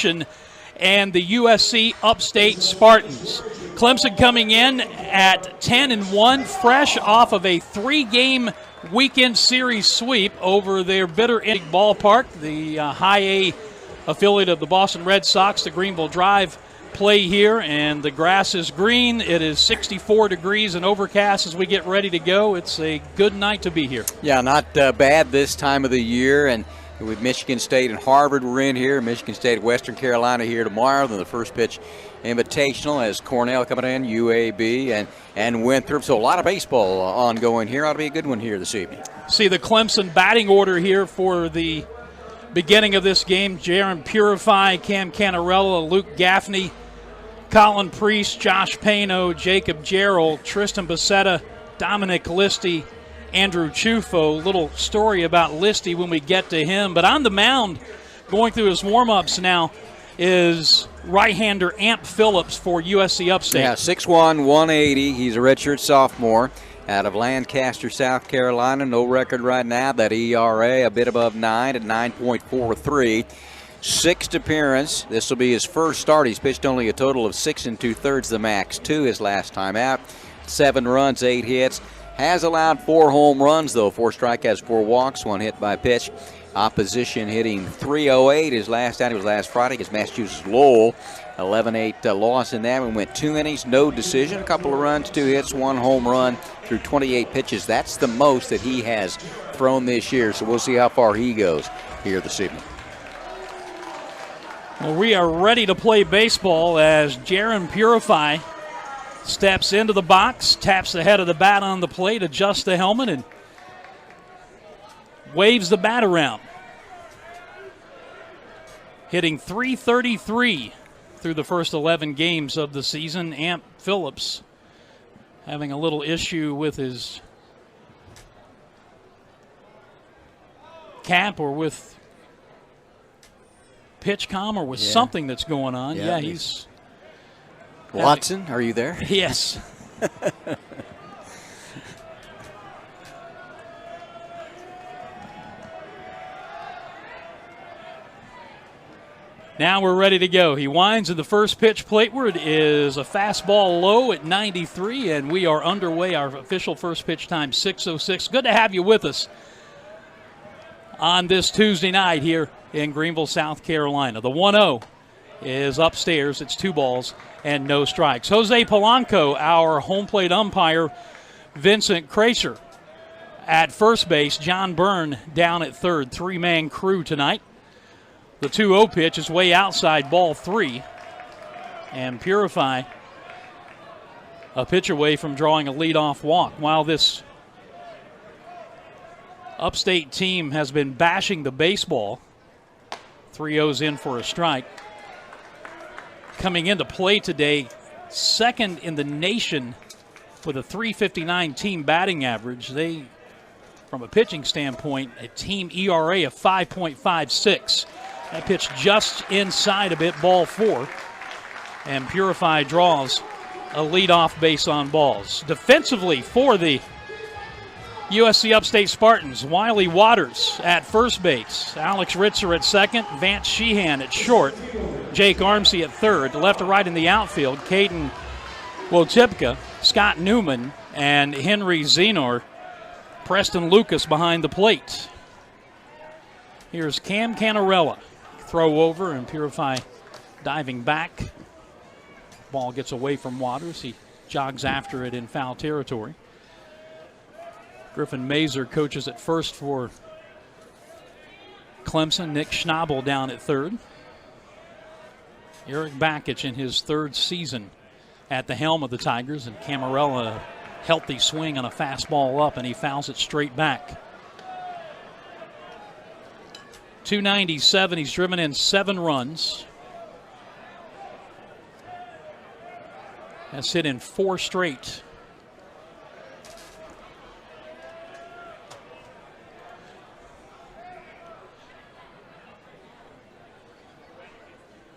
and the USC Upstate Spartans. Clemson coming in at 10-1, fresh off of a 3-game weekend series sweep over their Bitter End ballpark, the High A affiliate of the Boston Red Sox. The Greenville Drive play here, and the grass is green. It is 64 degrees and overcast as we get ready to go. It's a good night to be here. Yeah, not bad this time of the year, and with Michigan State and Harvard, we're in here. Michigan State, Western Carolina here tomorrow. Then the first pitch invitational as Cornell coming in, UAB, and Winthrop. So a lot of baseball ongoing here. Ought to be a good one here this evening. See the Clemson batting order here for the beginning of this game. Jaron Purify, Cam Canarella, Luke Gaffney, Colin Priest, Josh Payno, Jacob Gerald, Tristan Becerra, Dominic Listy, Andrew Chufo. Little story about Listy when we get to him. But on the mound, going through his warm-ups now, is right-hander Amp Phillips for USC Upstate. Yeah, 6'1", 180. He's a redshirt sophomore out of Lancaster, South Carolina. No record right now. That ERA a bit above 9 at 9.43. Sixth appearance. This will be his first start. He's pitched only a total of 6 2/3 the max to his last time out. 7 runs, 8 hits. Has allowed 4 home runs, though. 4 strikeouts, 4 walks, 1 hit by pitch. Opposition hitting .308. His last outing was last Friday against Massachusetts Lowell. 11-8 loss in that one. Went 2 innings, no decision. A couple of runs, 2 hits, 1 home run through 28 pitches. That's the most that he has thrown this year, so we'll see how far he goes here this evening. Well, we are ready to play baseball as Jaron Purify steps into the box, taps the head of the bat on the plate, adjusts the helmet, and waves the bat around. Hitting .333 through the first 11 games of the season. Amp Phillips having a little issue with his cap or with PitchCom or with something that's going on. Yeah, he's... Watson, are you there? Yes. Now we're ready to go. He winds at the first pitch plateward. It is a fastball low at 93, and we are underway. Our official first pitch time, 6:06. Good to have you with us on this Tuesday night here in Greenville, South Carolina. The 1-0 is upstairs. It's 2 balls and no strikes. Jose Polanco, our home plate umpire, Vincent Kraser at first base, John Byrne down at third. 3-man crew tonight. The 2-0 pitch is way outside, ball 3. And Purify a pitch away from drawing a leadoff walk. While this Upstate team has been bashing the baseball, 3-0's in for a strike. Coming into play today, second in the nation with a .359 team batting average. They, from a pitching standpoint, a team ERA of 5.56. That pitch just inside a bit, ball 4. And Purify draws a leadoff base on balls. Defensively for the USC Upstate Spartans, Wiley Waters at first base, Alex Ritzer at second, Vance Sheehan at short, Jake Armsey at third. Left to right in the outfield, Caden Wotipka, Scott Newman, and Henry Zenor. Preston Lucas behind the plate. Here's Cam Canarella. Throw over and Purify diving back. Ball gets away from Waters. He jogs after it in foul territory. Griffin Mazer coaches at first for Clemson. Nick Schnabel down at third. Eric Bakich in his 3rd season at the helm of the Tigers, and Camarella a healthy swing on a fastball up, and he fouls it straight back. 297, he's driven in 7 runs. Has hit in 4 straight.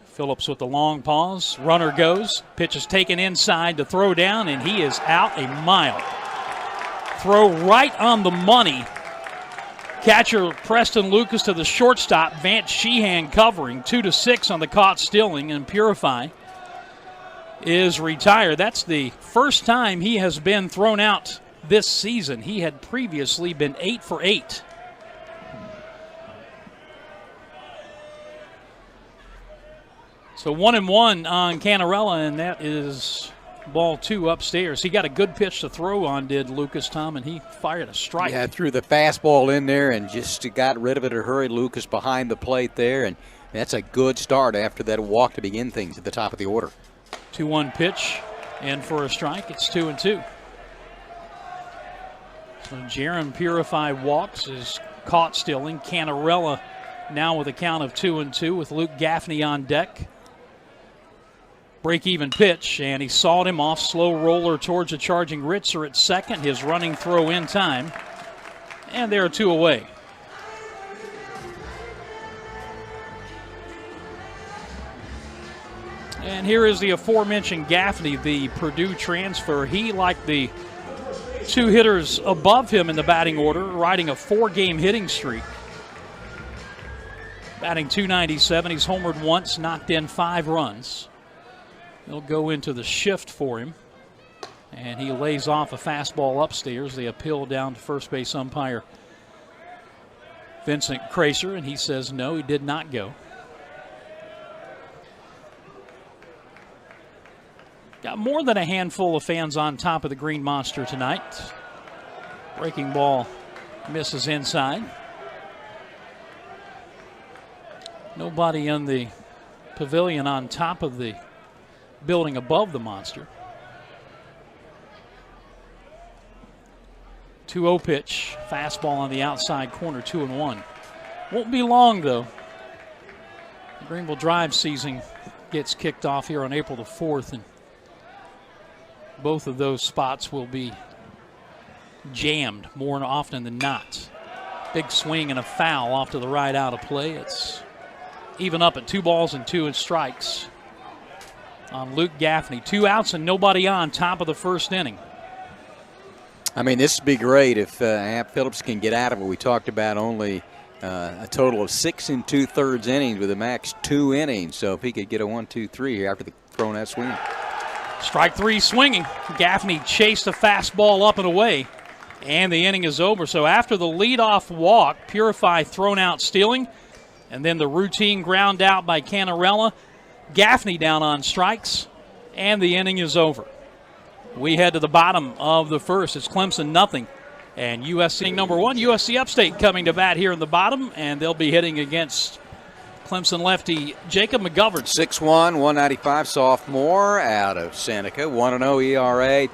Phillips with the long pause. Runner goes. Pitch is taken inside to throw down, and he is out a mile. Throw right on the money Catcher Preston Lucas to the shortstop. Vance Sheehan covering. 2-6 on the caught stealing, and Purify is retired. That's the first time he has been thrown out this season. He had previously been 8 for 8. So 1-1 on Canarella, and that is ball 2 upstairs. He got a good pitch to throw on, did Lucas, Tom, and he fired a strike. Yeah, threw the fastball in there and just got rid of it in a hurry. Lucas behind the plate there, and that's a good start after that walk to begin things at the top of the order. 2-1 pitch, and for a strike, it's 2-2. So Jaron Purify walks, is caught stealing. Canarella now with a count of 2-2 with Luke Gaffney on deck. Break-even pitch, and he sawed him off. Slow roller towards the charging Ritzer at second. His running throw in time, and there are 2 away. And here is the aforementioned Gaffney, the Purdue transfer. He, like the 2 hitters above him in the batting order, riding a 4-game hitting streak. Batting .297, he's homered once, knocked in 5 runs. He'll go into the shift for him, and he lays off a fastball upstairs. They appeal down to first base umpire Vincent Kraser, and he says no, he did not go. Got more than a handful of fans on top of the Green Monster tonight. Breaking ball misses inside. Nobody in the pavilion on top of the building above the Monster. 2-0 pitch, fastball on the outside corner, 2-1. Won't be long, though. The Greenville Drive season gets kicked off here on April the 4th, and both of those spots will be jammed more often than not. Big swing and a foul off to the right out of play. It's even up at 2 balls and 2 strikes on Luke Gaffney. 2 outs and nobody on, top of the first inning. I mean, this would be great if Amp Phillips can get out of it. We talked about only a total of 6 2/3 innings with a max 2 innings. So if he could get a 1-2-3 here after throwing that swing. Strike 3 swinging. Gaffney chased a fastball up and away, and the inning is over. So after the leadoff walk, Purify thrown out stealing, and then the routine ground out by Canarella, Gaffney down on strikes, and the inning is over. We head to the bottom of the first. It's Clemson nothing, and USC number 1, USC Upstate coming to bat here in the bottom, and they'll be hitting against Clemson lefty Jacob McGovern. 6'1", 195 sophomore out of Seneca. 1-0 ERA,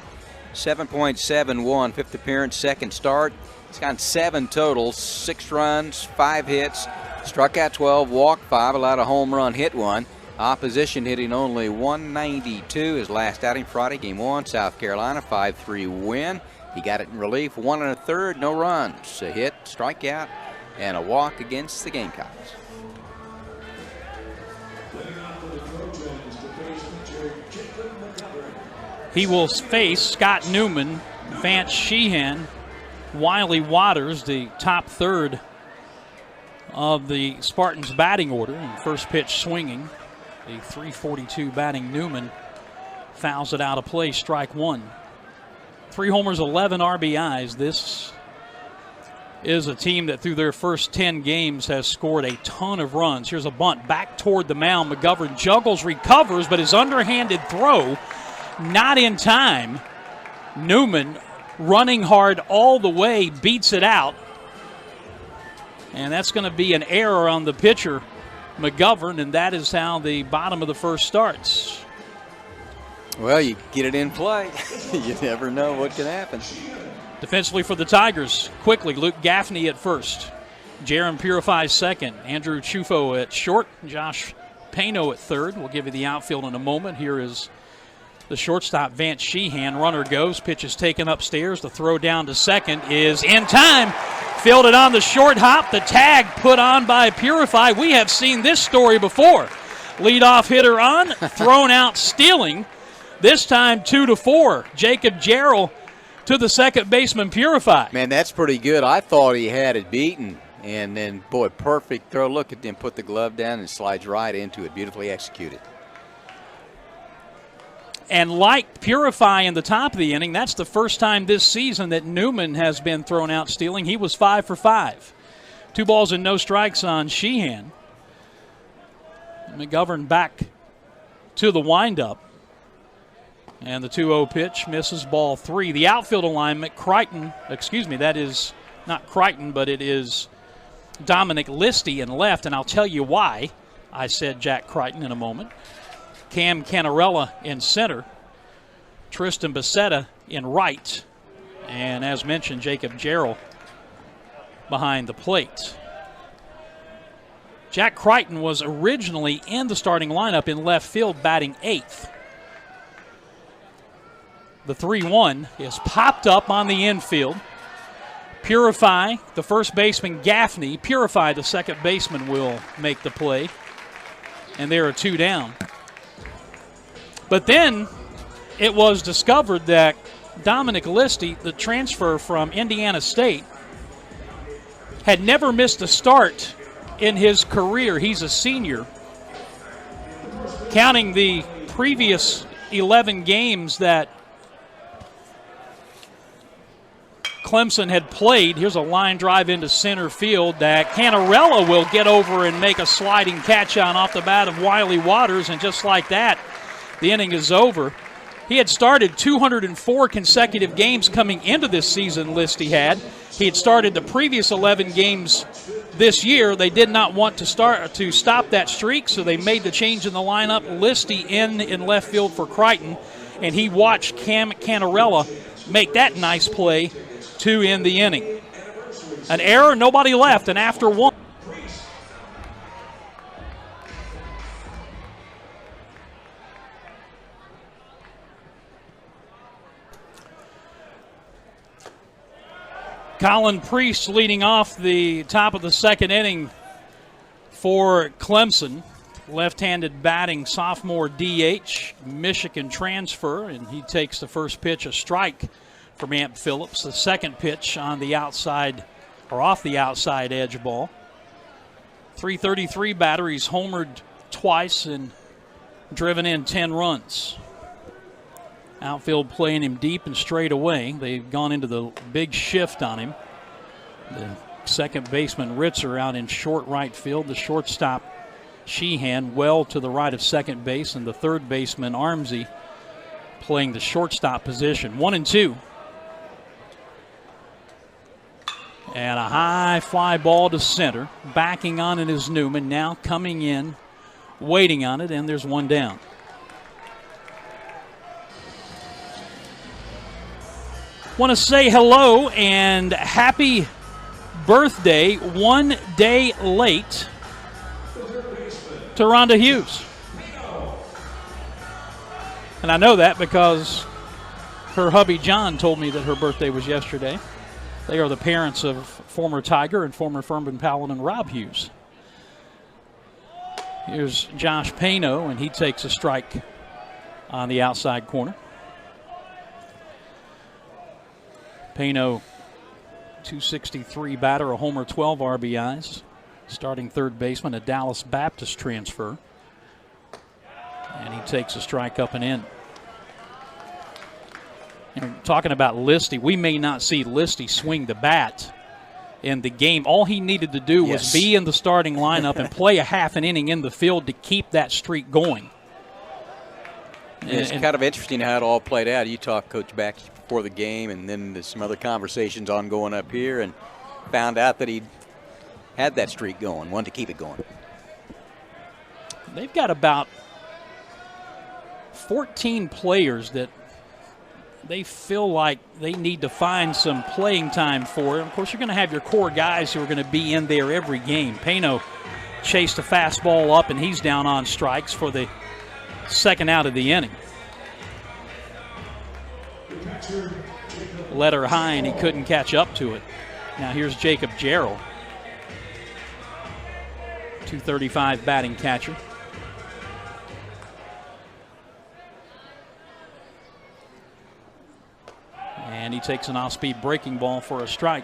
7.71 fifth appearance, second start. He's gotten 7 totals, 6 runs, 5 hits, struck out 12, walked 5, allowed a home run, hit 1. Opposition hitting only 192 his last outing Friday, game 1, South Carolina, 5-3 win. He got it in relief, 1 1/3, no runs, a hit, strikeout, and a walk against the Gamecocks. He will face Scott Newman, Vance Sheehan, Wiley Waters, the top third of the Spartans batting order, and first pitch swinging. The .342 batting Newman fouls it out of play, strike 1. 3 homers, 11 RBIs. This is a team that through their first 10 games has scored a ton of runs. Here's a bunt back toward the mound. McGovern juggles, recovers, but his underhanded throw not in time. Newman running hard all the way, beats it out. And that's going to be an error on the pitcher, McGovern, and that is how the bottom of the first starts. Well, you get it in play. You never know what can happen. Defensively for the Tigers, quickly, Luke Gaffney at first. Jaron Purify second. Andrew Chufo at short. Josh Pano at third. We'll give you the outfield in a moment. Here is the shortstop, Vance Sheehan. Runner goes. Pitch is taken upstairs. The throw down to second is in time. Fielded on the short hop. The tag put on by Purify. We have seen this story before. Leadoff hitter on, thrown out stealing. This time 2-4. Jacob Jarrell to the second baseman, Purify. Man, that's pretty good. I thought he had it beaten. And then, boy, perfect throw. Look at him put the glove down and slides right into it. Beautifully executed. And like Purify in the top of the inning, that's the first time this season that Newman has been thrown out stealing. He was 5 for 5. 2 balls and no strikes on Sheehan. McGovern back to the windup. And the 2-0 pitch misses, ball 3. The outfield alignment, that is not Crichton, but it is Dominic Listy in left, and I'll tell you why I said Jack Crichton in a moment. Cam Canarella in center, Tristan Becerra in right, and as mentioned, Jacob Jarrell behind the plate. Jack Crichton was originally in the starting lineup in left field, batting 8th. The 3-1 is popped up on the infield. Purify, the first baseman, Gaffney. Purify, the second baseman, will make the play. And there are 2 down. But then it was discovered that Dominic Listy, the transfer from Indiana State, had never missed a start in his career. He's a senior. Counting the previous 11 games that Clemson had played, here's a line drive into center field that Canarella will get over and make a sliding catch on off the bat of Wiley Waters, and just like that, the inning is over. He had started 204 consecutive games coming into this season, Listy had. He had started the previous 11 games this year. They did not want to stop that streak, so they made the change in the lineup. Listy in left field for Crichton, and he watched Cam Canarella make that nice play to end the inning. An error, nobody left, and after 1. Colin Priest leading off the top of the second inning for Clemson. Left-handed batting sophomore DH, Michigan transfer, and he takes the first pitch, a strike from Amp Phillips. The second pitch on the outside, or off the outside edge ball. 333 batter. He's homered twice and driven in 10 runs. Outfield playing him deep and straight away. They've gone into the big shift on him. The second baseman Ritzer out in short right field. The shortstop Sheehan well to the right of second base, and the third baseman Armsy playing the shortstop position. 1-2. And a high fly ball to center. Backing on it is Newman. Now coming in, waiting on it, and there's 1 down. Want to say hello and happy birthday 1 day late to Rhonda Hughes. And I know that because her hubby John told me that her birthday was yesterday. They are the parents of former Tiger and former Furman Paladin Rob Hughes. Here's Josh Payno, and he takes a strike on the outside corner. Payno, 263 batter, a homer, 12 RBIs. Starting third baseman, a Dallas Baptist transfer. And he takes a strike up and in. And talking about Listy, we may not see Listy swing the bat in the game. All he needed to do was be in the starting lineup and play a half an inning in the field to keep that streak going. It's kind of interesting how it all played out. You talked, Coach, back before the game, and then there's some other conversations ongoing up here, and found out that he had that streak going, wanted to keep it going. They've got about 14 players that they feel like they need to find some playing time for. Of course, you're going to have your core guys who are going to be in there every game. Payno chased a fastball up, and he's down on strikes for the second out of the inning. Let her high, and he couldn't catch up to it. Now here's Jacob Jarrell, 235 batting catcher. And he takes an off-speed breaking ball for a strike.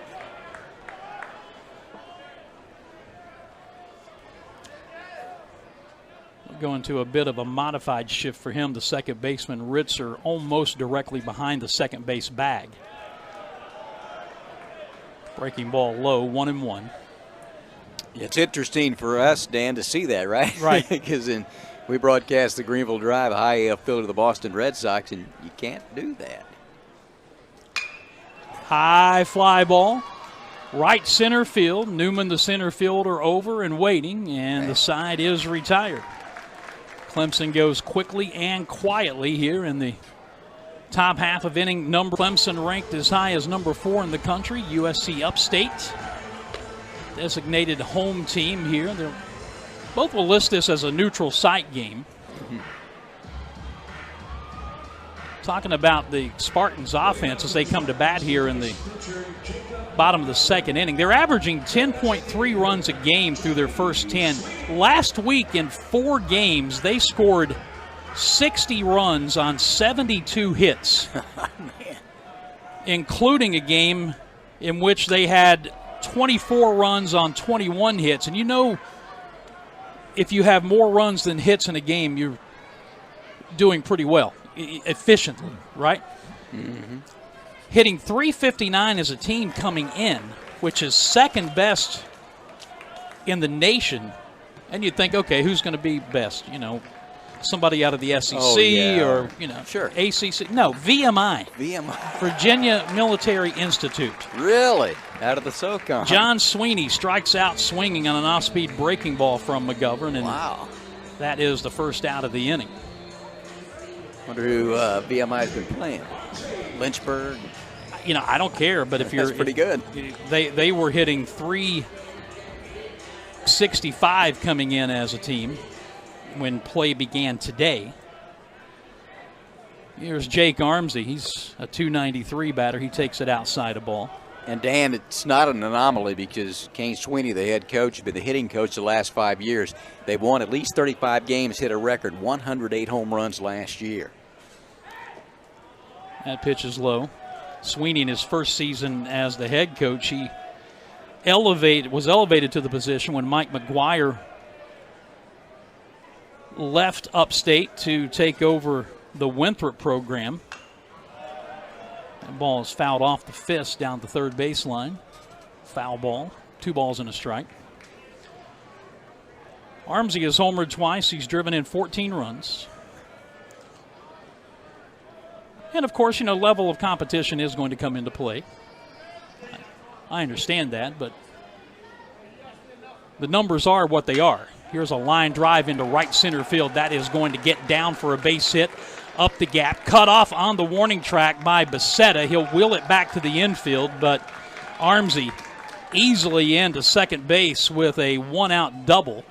Going to a bit of a modified shift for him. The second baseman, Ritzer, almost directly behind the second base bag. Breaking ball low, 1-1. It's interesting for us, Dan, to see that, right? Right. Because we broadcast the Greenville Drive high AF field of the Boston Red Sox, and you can't do that. High fly ball. Right center field. Newman, the center fielder, over and waiting, and the side is retired. Clemson goes quickly and quietly here in the top half of inning number. Clemson ranked as high as number 4 in the country. USC Upstate, designated home team here. Both will list this as a neutral site game. Talking about the Spartans' offense as they come to bat here in the bottom of the second inning. They're averaging 10.3 runs a game through their first 10. Last week in 4 games, they scored 60 runs on 72 hits, including a game in which they had 24 runs on 21 hits. And you know, if you have more runs than hits in a game, you're doing pretty well, efficiently, right? Mm-hmm. Hitting .359 as a team coming in, which is second best in the nation. And you'd think, okay, who's going to be best? You know, somebody out of the SEC or, you know, sure. ACC. No, VMI. Virginia Military Institute. Really? Out of the SoCon. John Sweeney strikes out swinging on an off-speed breaking ball from McGovern. And wow. That is the first out of the inning. Wonder who VMI has been playing. Lynchburg. You know, I don't care, but if you're... That's pretty good. They were hitting .365 coming in as a team when play began today. Here's Jake Armsey. He's a .293 batter. He takes it outside a ball. And, Dan, it's not an anomaly because Kane Sweeney, the head coach, has been the hitting coach the last 5 years. They've won at least 35 games, hit a record 108 home runs last year. That pitch is low. Sweeney, in his first season as the head coach, he was elevated to the position when Mike McGuire left Upstate to take over the Winthrop program. That ball is fouled off the fist down the third baseline. Foul ball. 2 balls and a strike. Armsey has homered twice. He's driven in 14 runs. And, of course, you know, level of competition is going to come into play. I understand that, but the numbers are what they are. Here's a line drive into right center field. That is going to get down for a base hit. Up the gap, cut off on the warning track by Becerra. He'll wheel it back to the infield, but Armsey easily into second base with a 1-out double.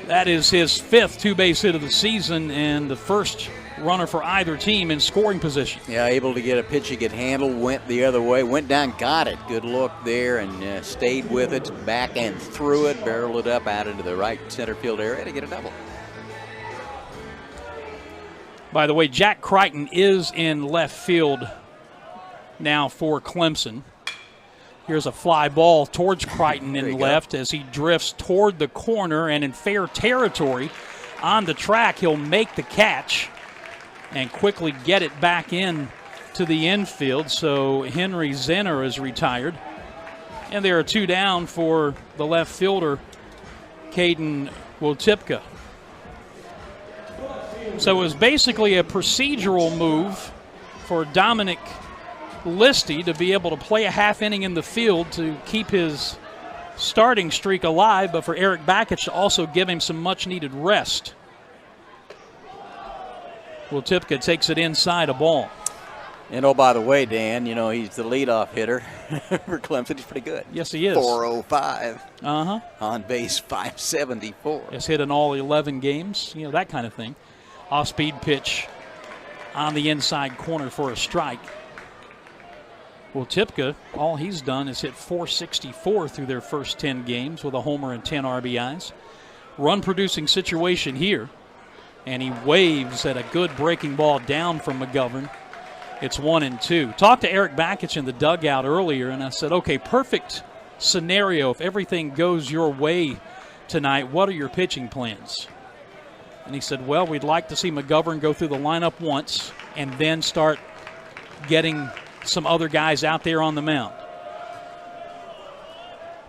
That is his 5th 2-base hit of the season and the first runner for either team in scoring position. Yeah, able to get a pitch he could handle, went the other way, went down, got it. Good look there and stayed with it, back and threw it, barreled it up out into the right center field area to get a double. By the way, Jack Crichton is in left field now for Clemson. Here's a fly ball towards Crichton in left as he drifts toward the corner and in fair territory on the track. He'll make the catch and quickly get it back in to the infield. So Henry Zenner is retired. And there are 2 down for the left fielder, Caden Wotipka. So it was basically a procedural move for Dominic Listy to be able to play a half inning in the field to keep his starting streak alive, but for Eric Bakich to also give him some much-needed rest. Wotipka takes it inside a ball. And, oh, by the way, Dan, you know, he's the leadoff hitter for Clemson. He's pretty good. Yes, he is. 405. Uh-huh. On base, 574. Has hit in all 11 games, you know, that kind of thing. Off-speed pitch on the inside corner for a strike. Wotipka, all he's done is hit .464 through their first 10 games with a homer and 10 RBIs. Run-producing situation here. And he waves at a good breaking ball down from McGovern. It's 1-2. Talked to Eric Bakich in the dugout earlier, and I said, okay, perfect scenario. If everything goes your way tonight, what are your pitching plans? And he said, well, we'd like to see McGovern go through the lineup once and then start getting some other guys out there on the mound.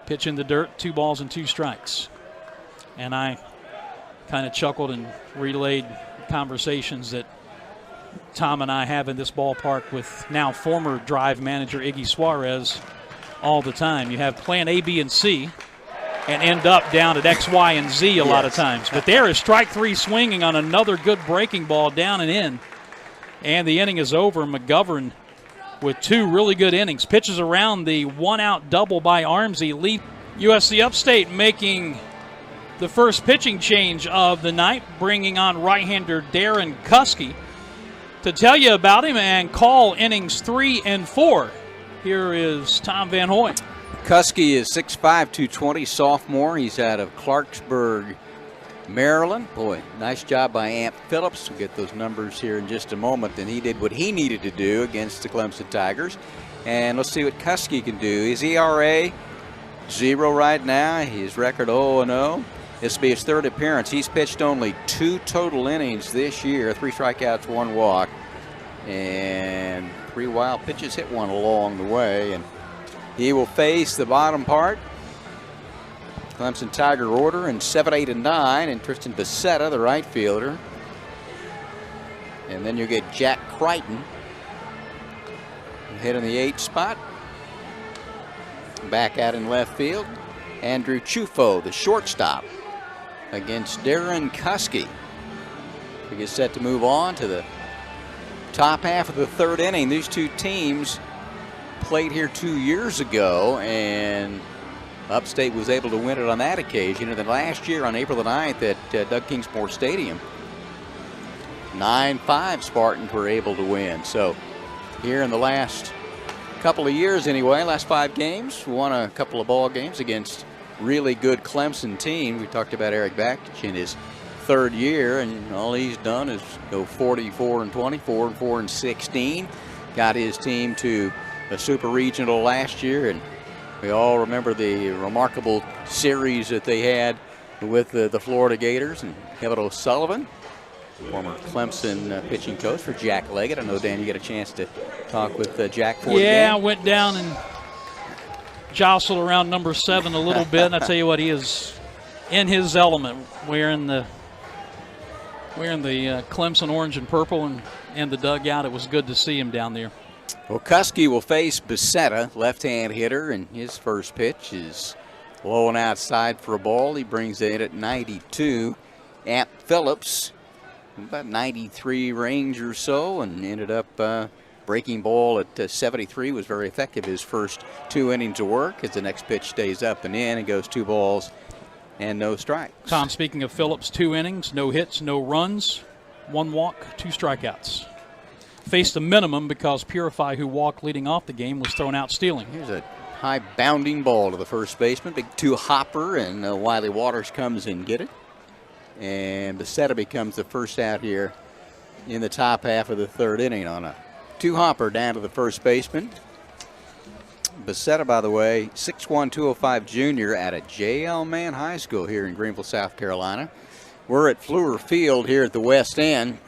Pitch in the dirt, 2 balls and 2 strikes. And I kind of chuckled and relayed conversations that Tom and I have in this ballpark with now former Drive manager Iggy Suarez all the time. You have plan A, B, and C and end up down at X, Y, and Z a lot of times. But there is strike 3 swinging on another good breaking ball down and in. And the inning is over. McGovern with 2 really good innings. Pitches around the 1-out double by Armsy. USC Upstate making the first pitching change of the night, bringing on right-hander Darren Kuski. To tell you about him and call innings 3 and 4, here is Tom Van Hoy. Kuski is 6'5", 220, sophomore. He's out of Clarksburg, Maryland. Boy, nice job by Amp Phillips. We'll get those numbers here in just a moment. And he did what he needed to do against the Clemson Tigers. And let's see what Kuski can do. His ERA, 0 right now. His record 0-0. This will be his 3rd appearance. He's pitched only 2 total innings this year, 3 strikeouts, 1 walk, and 3 wild pitches, hit 1 along the way. And he will face the bottom part, Clemson Tiger order, in 7, 8, and 9, and Tristan Becerra, the right fielder. And then you get Jack Crichton hit in the 8 spot. Back out in left field, Andrew Chufo, the shortstop, against Darren Kuski. We get set to move on to the top half of the 3rd inning. These 2 teams played here 2 years ago, and Upstate was able to win it on that occasion. And then last year on April the 9th at Doug Kingsmore Stadium, 9-5 Spartans were able to win. So here in the last couple of years anyway, last 5 games, won a couple of ball games against really good Clemson team. We talked about Eric Bakich in his 3rd year, and all he's done is go 44-20, 4-4-16. Got his team to a super regional last year, and we all remember the remarkable series that they had with the Florida Gators and Kevin O'Sullivan, former Clemson pitching coach for Jack Leggett. I know, Dan, you get a chance to talk with Jack for the game. I went down and jostled around number 7 a little bit, and I tell you what, he is in his element, wearing the Clemson orange and purple and the dugout. It was good to see him down there. Well, Kuski will face Becerra, left-hand hitter, and his first pitch is low and outside for a ball. He brings it in at 92. Amp Phillips, about 93 range or so, and ended up breaking ball at 73. Was very effective his first 2 innings of work, as the next pitch stays up and in and goes 2 balls and no strikes. Tom, speaking of Phillips, 2 innings, no hits, no runs, 1 walk, 2 strikeouts. Faced a minimum because Purify, who walked leading off the game, was thrown out stealing. Here's a high bounding ball to the first baseman. Big 2-hopper, and Wiley Waters comes and get it. And Becerra becomes the first out here in the top half of the 3rd inning on a 2-hopper down to the first baseman. Becerra, by the way, 6'1", 205 junior at a J.L. Mann High School here in Greenville, South Carolina. We're at Fluor Field here at the West End,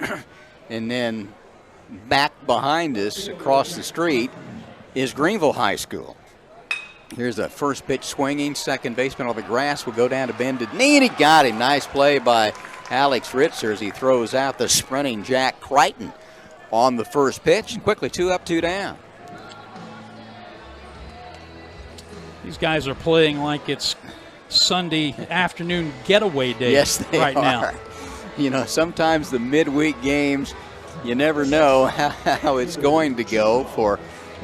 and then back behind us across the street is Greenville High School. Here's the first pitch swinging. Second baseman on the grass will go down to bended knee, and he got him. Nice play by Alex Ritzer as he throws out the sprinting Jack Crichton on the first pitch. And quickly 2 up, 2 down. These guys are playing like it's Sunday afternoon getaway day. Yes, they right are. Now. You know, sometimes the midweek games, you never know how it's going to go for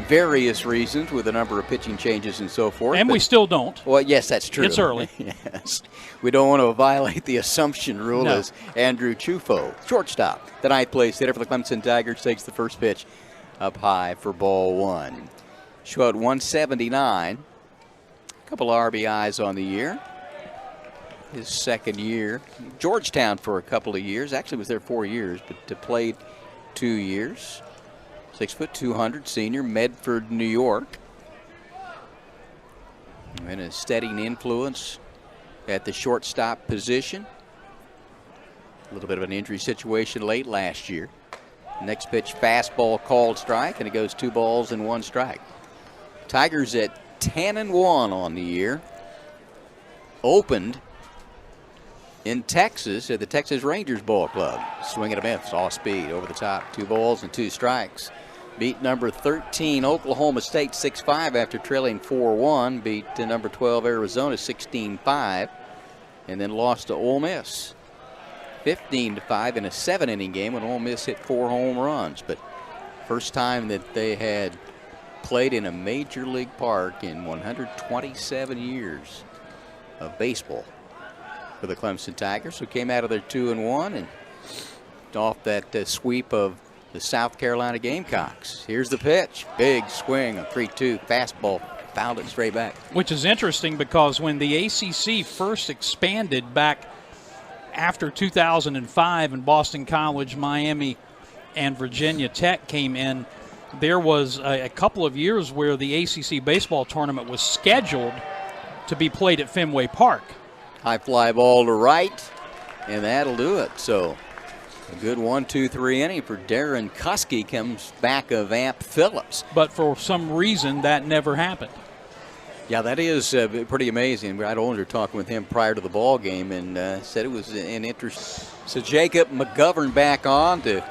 various reasons with a number of pitching changes and so forth. And we still don't. Well, yes, that's true. It's early. Yes. We don't want to violate the assumption rule. No. As Andrew Chufo, shortstop, the 9th place hitter for the Clemson Tigers, takes the first pitch up high for ball 1. Showed 179. A couple RBIs on the year. His 2nd year. Georgetown for a couple of years. Actually was there 4 years, but played 2 years. 6'2", senior, Medford, New York. And a steadying influence at the shortstop position. A little bit of an injury situation late last year. Next pitch, fastball called strike, and it goes 2 balls and 1 strike. Tigers at 10-1 on the year. Opened in Texas at the Texas Rangers Ball Club. Swing and a miss, off speed, over the top. 2 balls and 2 strikes. Beat number 13 Oklahoma State 6-5 after trailing 4-1. Beat number 12 Arizona 16-5, and then lost to Ole Miss 15-5 in a 7-inning game when Ole Miss hit 4 home runs. But first time that they had played in a major league park in 127 years of baseball for the Clemson Tigers, who came out of their 2-1 and off that sweep of the South Carolina Gamecocks. Here's the pitch. Big swing, a 3-2 fastball, fouled it straight back. Which is interesting because when the ACC first expanded back after 2005 and Boston College, Miami, and Virginia Tech came in, there was a couple of years where the ACC baseball tournament was scheduled to be played at Fenway Park. High fly ball to right, and that'll do it. So a good 1-2-3 inning for Darren Kuski, comes back of Amp Phillips. But for some reason, that never happened. Yeah, that is pretty amazing. Brad Ollinger talking with him prior to the ball game and said it was an interest. So Jacob McGovern back on to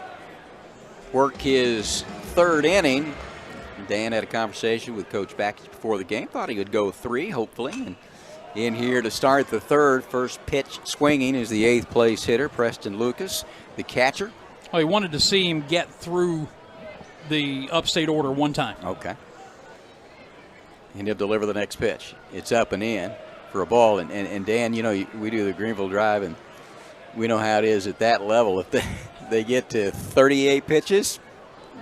work his 3rd inning. Dan had a conversation with Coach Backes before the game. Thought he would go 3, hopefully. And in here to start the 3rd. First pitch swinging is the 8th place hitter, Preston Lucas, the catcher. Well, he wanted to see him get through the Upstate order one time. Okay. And he'll deliver the next pitch. It's up and in for a ball. And Dan, you know, we do the Greenville Drive, and we know how it is at that level. If they get to 38 pitches,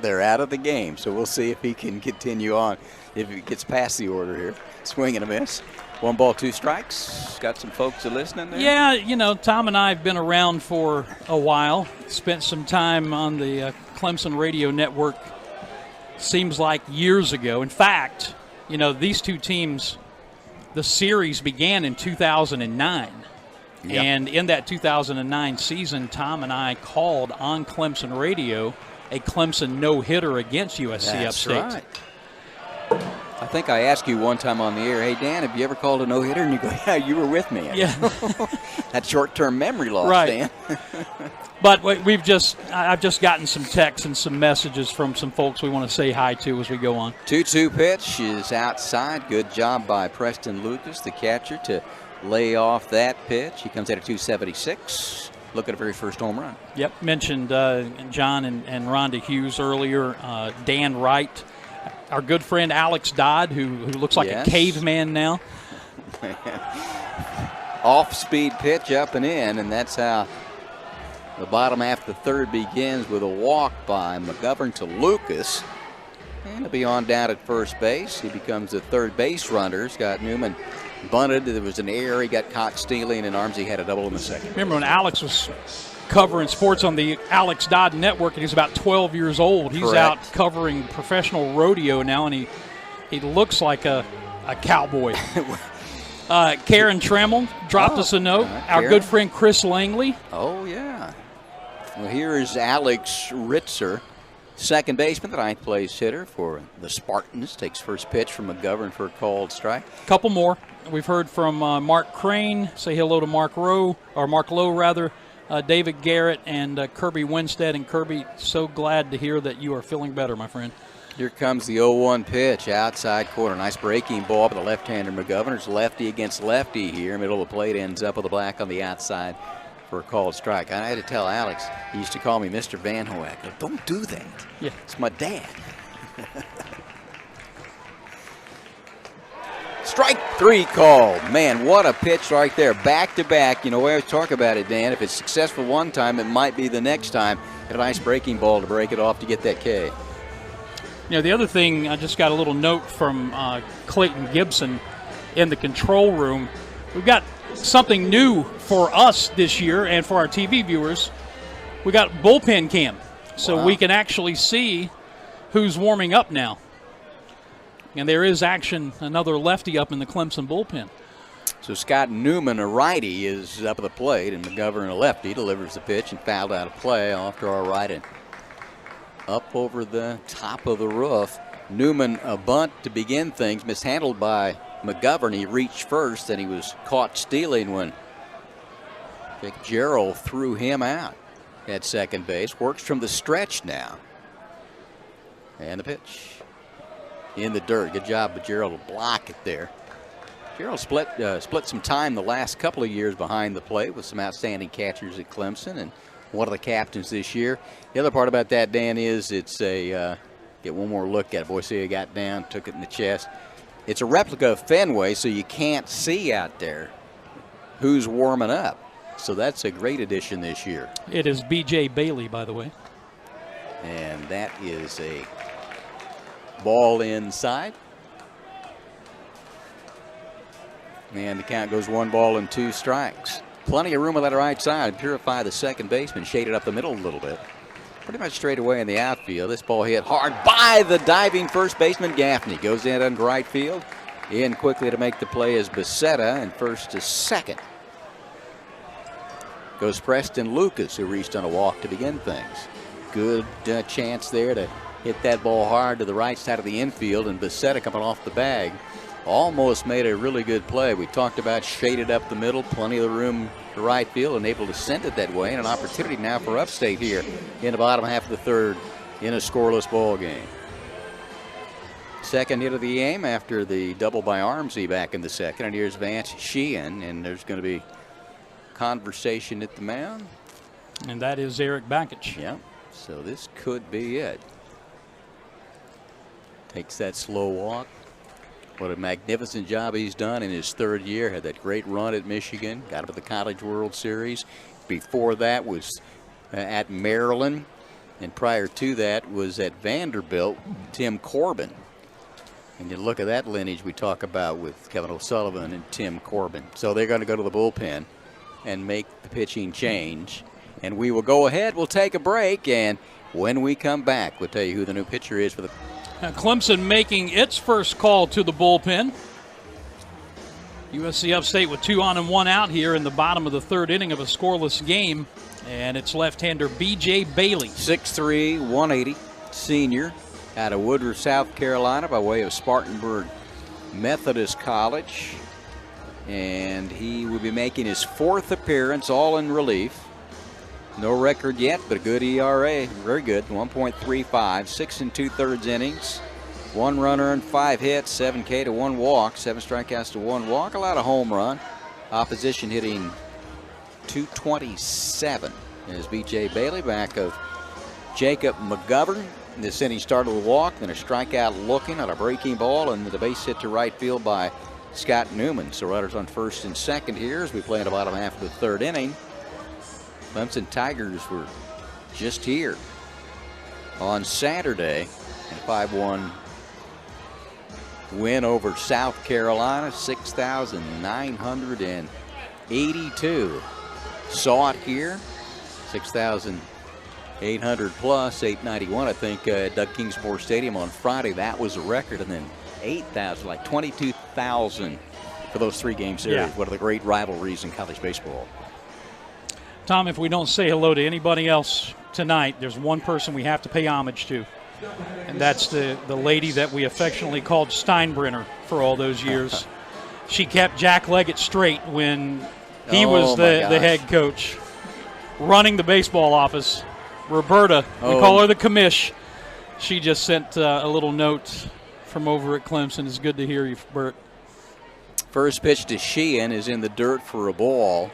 they're out of the game. So we'll see if he can continue on, if he gets past the order here. Swing and a miss. 1 ball, 2 strikes. Got some folks listening there? Yeah, you know, Tom and I have been around for a while. Spent some time on the Clemson radio network, seems like years ago. In fact, you know, these two teams, the series began in 2009. Yep. And in that 2009 season, Tom and I called on Clemson radio a Clemson no-hitter against USC Upstate. That's right. I think I asked you one time on the air, hey, Dan, have you ever called a no-hitter? And you go, yeah, you were with me. Yeah. That short-term memory loss, right. Dan. But I've just gotten some texts and some messages from some folks we want to say hi to as we go on. 2-2 pitch is outside. Good job by Preston Lucas, the catcher, to lay off that pitch. He comes out at 276. Looking at very first home run. Yep, mentioned John and Rhonda Hughes earlier. Dan Wright, our good friend Alex Dodd, who looks like a caveman now. Off-speed pitch up and in, and that's how the bottom half of the 3rd begins with a walk by McGovern to Lucas. And he'll be on down at first base. He becomes the 3rd base runner. Scott Newman bunted. There was an error. He got caught stealing, and Armsy had a double in the 2nd. Remember when Alex was covering sports on the Alex Dodd Network, and he's about 12 years old. He's out covering professional rodeo now, and he looks like a cowboy. Karen Tremmel dropped us a note. Our good friend Chris Langley. Oh, yeah. Well, here is Alex Ritzer, 2nd baseman, the 9th place hitter for the Spartans. Takes first pitch from McGovern for a called strike. Couple more. We've heard from Mark Crane. Say hello to Mark Lowe, rather. David Garrett and Kirby Winstead. And Kirby, so glad to hear that you are feeling better, my friend. Here comes the 0-1 pitch, outside corner. Nice breaking ball by the left-hander McGovern. It's lefty against lefty here. Middle of the plate, ends up with the black on the outside for a called strike. I had to tell Alex, he used to call me Mr. Van Hoek. Don't do that. Yeah. It's my dad. Strike 3 called. Man, what a pitch right there. Back to back. You know, we always talk about it, Dan. If it's successful one time, it might be the next time. And a nice breaking ball to break it off to get that K. You know, the other thing, I just got a little note from Clayton Gibson in the control room. We've got something new for us this year and for our TV viewers. We got bullpen cam. So we can actually see who's warming up now. And there is action, another lefty up in the Clemson bullpen. So Scott Newman, a righty, is up at the plate, and McGovern, a lefty, delivers the pitch and fouled out of play off to our right and up over the top of the roof. Newman, a bunt to begin things, mishandled by McGovern. He reached first, and he was caught stealing when Gerald threw him out at second base. Works from the stretch now. And the pitch in the dirt. Good job of Gerald to block it there. Gerald split some time the last couple of years behind the plate with some outstanding catchers at Clemson and one of the captains this year. The other part about that, Dan, is it's a get one more look at it. Boy, see, he got down, took it in the chest. It's a replica of Fenway, so you can't see out there who's warming up. So that's a great addition this year. It is B.J. Bailey, by the way. And that is a ball inside. And the count goes 1-2 strikes. Plenty of room on that right side. Purify, the second baseman, shaded up the middle a little bit. Pretty much straight away in the outfield. This ball hit hard by the diving first baseman, Gaffney. Goes in under right field. In quickly to make the play is Becerra, and first to second goes Preston Lucas, who reached on a walk to begin things. Good chance there to hit that ball hard to the right side of the infield, and Becerra coming off the bag almost made a really good play. We talked about shaded up the middle, plenty of room to right field, and able to send it that way, and an opportunity now for Upstate here in the bottom half of the third in a scoreless ball game. Second hit of the game after the double by Armsy back in the second, and here's Vance Sheehan, and there's going to be conversation at the mound. And that is Eric Bakich. Yeah, so this could be it. Takes that slow walk. What a magnificent job he's done in his third year. Had that great run at Michigan. Got to the College World Series. Before that was at Maryland. And prior to that was at Vanderbilt, Tim Corbin. And you look at that lineage we talk about with Kevin O'Sullivan and Tim Corbin. So they're going to go to the bullpen and make the pitching change. And we will go ahead. We'll take a break. And when we come back, we'll tell you who the new pitcher is for the Clemson making its first call to the bullpen. USC Upstate with 2 on and 1 out here in the bottom of the third inning of a scoreless game. And it's left-hander B.J. Bailey. 6'3", 180, senior out of Woodruff, South Carolina by way of Spartanburg Methodist College. And he will be making his 4th appearance, all in relief. No record yet, but a good ERA. Very good. 1.35, 6 2/3 innings. 1 run earned, 5 hits, 7 K to 1 walk, 7 strikeouts to 1 walk. A lot of home run. Opposition hitting .227 is B.J. Bailey, back of Jacob McGovern. This inning started with a walk, then a strikeout looking on a breaking ball, and the base hit to right field by Scott Newman. So runners on first and second here as we play in the bottom half of the third inning. Clemson Tigers were just here on Saturday. A 5-1 win over South Carolina, 6,982. Saw it here, 6,800 plus, 891, I think, Doug Kingsmore Stadium on Friday. That was a record, and then 8,000, like 22,000 for those 3-game series. Yeah. One of the great rivalries in college baseball. Tom, if we don't say hello to anybody else tonight, there's one person we have to pay homage to, and that's the lady that we affectionately called Steinbrenner for all those years. She kept Jack Leggett straight when he was the head coach running the baseball office. Roberta, we call her the commish. She just sent a little note from over at Clemson. It's good to hear you, Bert. First pitch to Sheehan is in the dirt for a ball.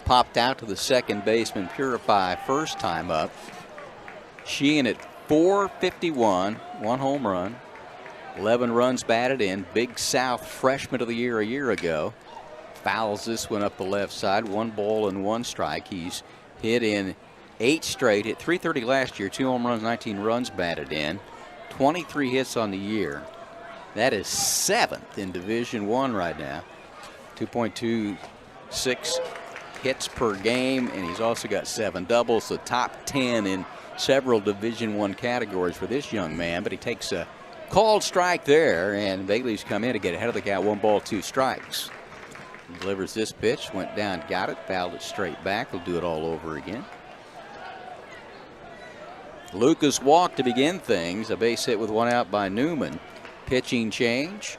Popped out to the second baseman, Purify, first time up. Sheehan at .451, 1 home run, 11 runs batted in. Big South freshman of the year a year ago. Fouls this one up the left side, 1 ball and 1 strike. He's hit in 8 straight, hit .330 last year, 2 home runs, 19 runs batted in, 23 hits on the year. That is 7th in Division I right now. 2.26 hits per game, and he's also got 7 doubles, so top 10 in several Division I categories for this young man. But he takes a called strike there, and Bailey's come in to get ahead of the count. 1 ball, 2 strikes. He delivers this pitch, went down, got it, fouled it straight back. He'll do it all over again. Lucas walked to begin things. A base hit with 1 out by Newman. Pitching change.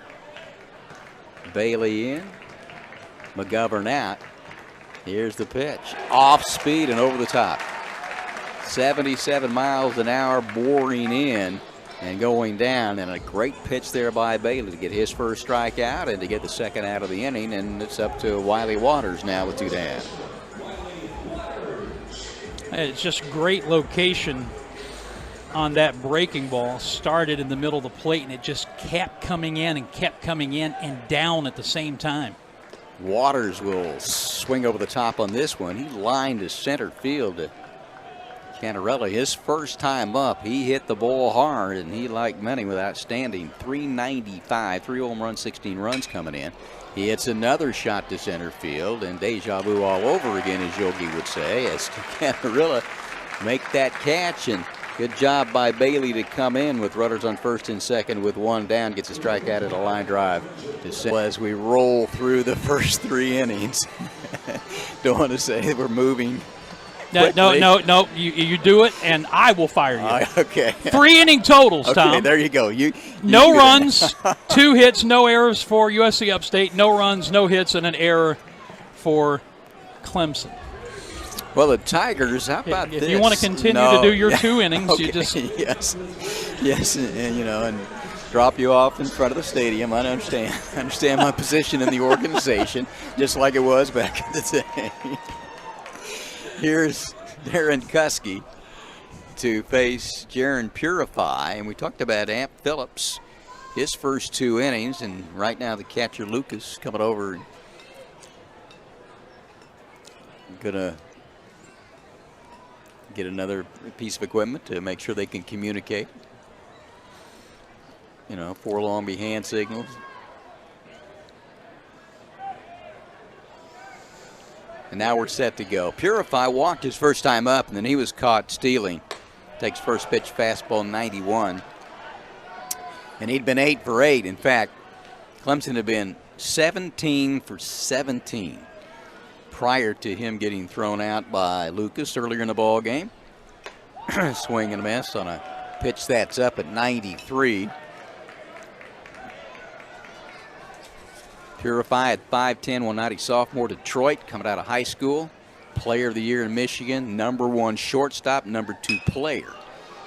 Bailey in. McGovern out. Here's the pitch. Off speed and over the top. 77 miles an hour, boring in and going down. And a great pitch there by Bailey to get his first strikeout and to get the second out of the inning. And it's up to Wiley Waters now with 2 down. It's just great location on that breaking ball. Started in the middle of the plate, and it just kept coming in and down at the same time. Waters will swing over the top on this one. He lined to center field to Cantarella. His first time up, he hit the ball hard, and he, like many, with outstanding 395, 3 home runs, 16 runs coming in. He hits another shot to center field, and deja vu all over again, as Yogi would say, as Cantarella make that catch. And good job by Bailey to come in with runners on first and second with 1 down. Gets a strikeout at a line drive to center. As we roll through the first 3 innings. Don't want to say we're moving. No. You do it, and I will fire you. Okay. 3 inning totals, Tom. Okay, there you go. No runs, 2 hits, no errors for USC Upstate. No runs, no hits, and an error for Clemson. Well, the Tigers, how about this? If you want to continue to do your 2 innings, okay. you just yes, and drop you off in front of the stadium. I understand my position in the organization, just like it was back in the day. Here's Darren Kuski to face Jaron Purify, and we talked about Amp Phillips, his first 2 innings, and right now the catcher Lucas coming over, gonna get another piece of equipment to make sure they can communicate. 4 long hand signals. And now we're set to go. Purify walked his first time up, and then he was caught stealing. Takes first pitch, fastball 91. And he'd been 8 for 8. In fact, Clemson had been 17 for 17 prior to him getting thrown out by Lucas earlier in the ball game. Swing and a miss on a pitch that's up at 93. Purify at 5'10", 190 sophomore, Detroit, coming out of high school. Player of the year in Michigan, #1 shortstop, #2 player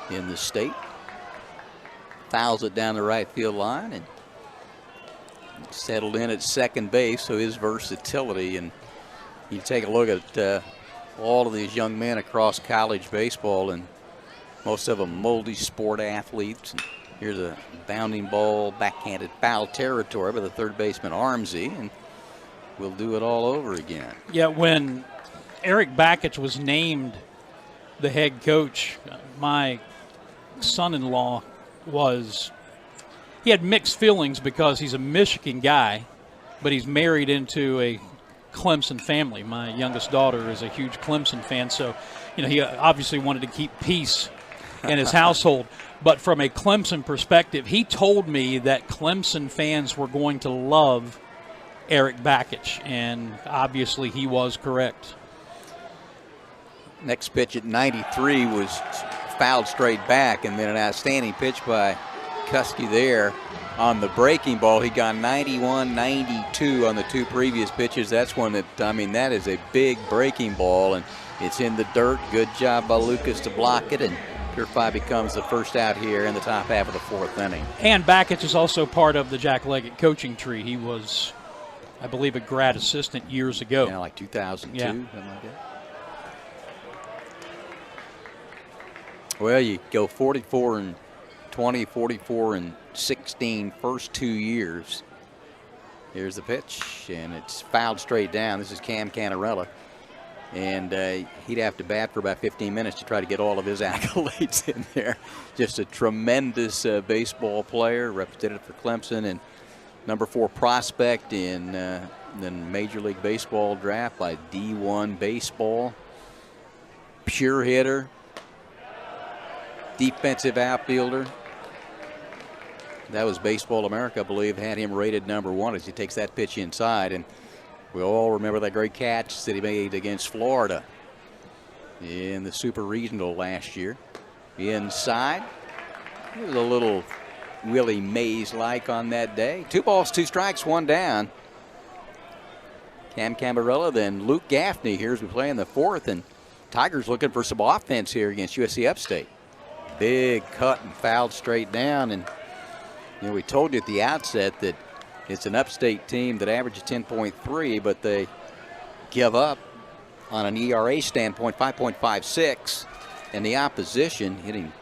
in the state. Fouls it down the right field line and settled in at second base, so his versatility. And you take a look at all of these young men across college baseball, and most of them multi-sport athletes. And here's a bounding ball, backhanded foul territory by the third baseman Armsy, and we'll do it all over again. Yeah, when Eric Bakich was named the head coach, my son-in-law he had mixed feelings because he's a Michigan guy, but he's married into a Clemson family. My youngest daughter is a huge Clemson fan, so he obviously wanted to keep peace in his household. But from a Clemson perspective, he told me that Clemson fans were going to love Eric Bakich, and obviously he was correct. Next pitch at 93 was fouled straight back, and then an outstanding pitch by Kuski there on the breaking ball. He got 91, 92 on the 2 previous pitches. That's one that is a big breaking ball, and it's in the dirt. Good job by Lucas to block it, and Purify becomes the first out here in the top half of the 4th inning. And Bakich is also part of the Jack Leggett coaching tree. He was, I believe, a grad assistant years ago. Yeah, like 2002, something like that. Well, you go 44 and 20, 44 and 16 first 2 years. Here's the pitch, and it's fouled straight down. This is Cam Cantarella. And he'd have to bat for about 15 minutes to try to get all of his accolades in there. Just a tremendous baseball player, representative for Clemson, and #4 prospect in then Major League Baseball draft by D1 Baseball. Pure hitter, defensive outfielder. That was Baseball America, I believe, had him rated #1 as he takes that pitch inside. And we all remember that great catch that he made against Florida in the Super Regional last year. Inside. It was a little Willie Mays-like on that day. 2 balls, 2 strikes, 1 down. Cam Cambarella, then Luke Gaffney here as we play in the 4th. And Tigers looking for some offense here against USC Upstate. Big cut and fouled straight down. And you know, we told you at the outset that it's an Upstate team that averages 10.3, but they give up on an ERA standpoint 5.56, and the opposition hitting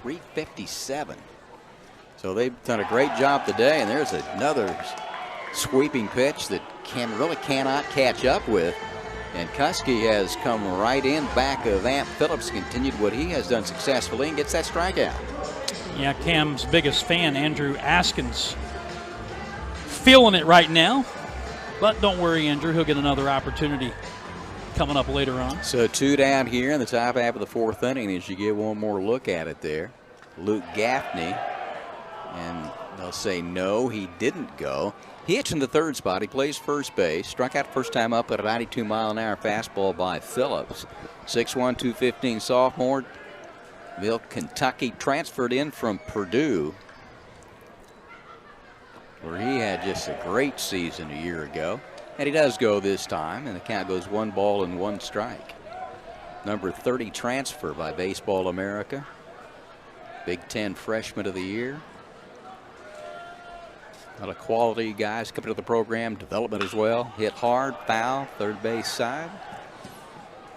.357. So they've done a great job today, and there's another sweeping pitch that really cannot catch up with. And Kuski has come right in back of Amp Phillips, continued what he has done successfully, and gets that strikeout. Yeah, Cam's biggest fan, Andrew Askins, feeling it right now. But don't worry, Andrew, he'll get another opportunity coming up later on. So 2 down here in the top half of the 4th inning as you get one more look at it there. Luke Gaffney, and they'll say no, he didn't go. He hits in the 3rd spot. He plays first base. Struck out first time up at a 92-mile-an-hour fastball by Phillips. 6'1", 215 sophomore. Kentucky, transferred in from Purdue, where he had just a great season a year ago. And he does go this time, and the count goes 1 ball and 1 strike. Number 30 transfer by Baseball America. Big Ten Freshman of the Year. A lot of quality guys coming to the program, development as well. Hit hard, foul, third base side.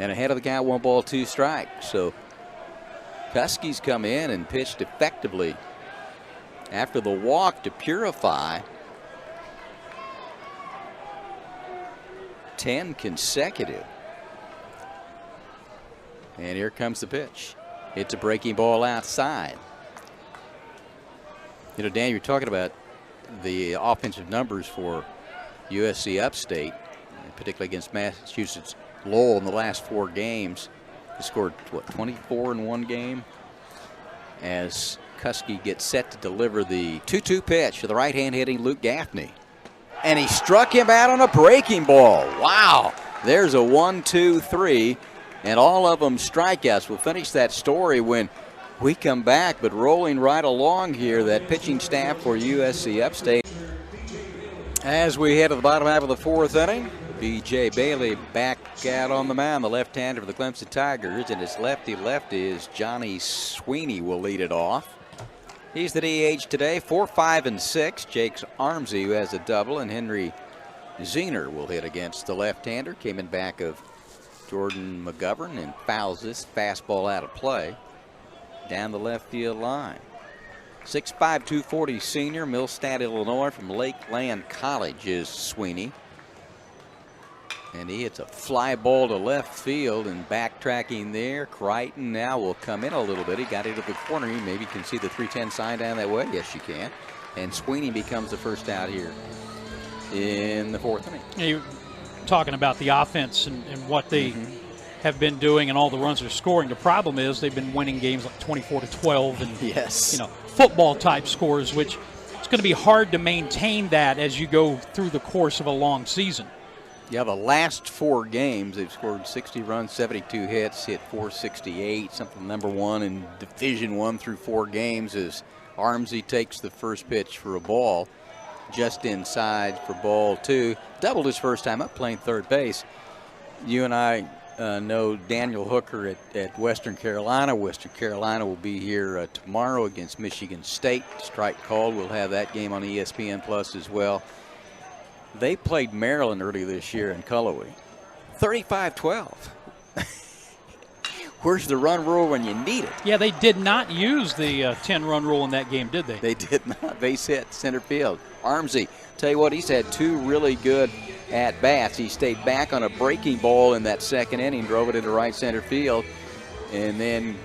And ahead of the count, 1 ball, 2 strikes. So Kuski's come in and pitched effectively after the walk to Purify. 10 consecutive. And here comes the pitch. It's a breaking ball outside. You know, Dan, you're talking about the offensive numbers for USC Upstate, particularly against Massachusetts Lowell in the last 4 games. He scored, what, 24 in 1 game? As Kuski gets set to deliver the 2-2 pitch to the right-hand hitting Luke Gaffney. And he struck him out on a breaking ball. Wow. There's a 1-2-3, and all of them strikeouts. We'll finish that story when we come back, but rolling right along here, that pitching staff for USC Upstate. As we head to the bottom half of the 4th inning, B.J. Bailey back out on the mound, the left-hander for the Clemson Tigers, and his lefty is Johnny Sweeney will lead it off. He's the DH today, 4, 5, and 6. Jake's Armsy, who has a double, and Henry Zener will hit against the left-hander. Came in back of Jordan McGovern and fouls this fastball out of play down the left field line. 6'5", 240 senior, Millstadt, Illinois, from Lakeland College is Sweeney. And he hits a fly ball to left field, and backtracking there. Crichton now will come in a little bit. He got into the corner. You maybe can see the 310 sign down that way. Yes, you can. And Sweeney becomes the first out here in the 4th inning. You're talking about the offense and what they have been doing and all the runs they're scoring. The problem is they've been winning games like 24-12 and yes, football type scores, which it's going to be hard to maintain that as you go through the course of a long season. Yeah, the last 4 games, they've scored 60 runs, 72 hits, hit .468, something #1 in Division I through 4 games as Armsy takes the first pitch for a ball just inside for ball 2. Doubled his first time up playing third base. You and I know Daniel Hooker at Western Carolina. Western Carolina will be here tomorrow against Michigan State. Strike called. We'll have that game on ESPN Plus as well. They played Maryland early this year in Cullowhee. 35-12. Where's the run rule when you need it? Yeah, they did not use the 10-run rule in that game, did they? They did not. Base hit, center field. Armsy, tell you what, he's had 2 really good at-bats. He stayed back on a breaking ball in that 2nd inning, drove it into right center field, and then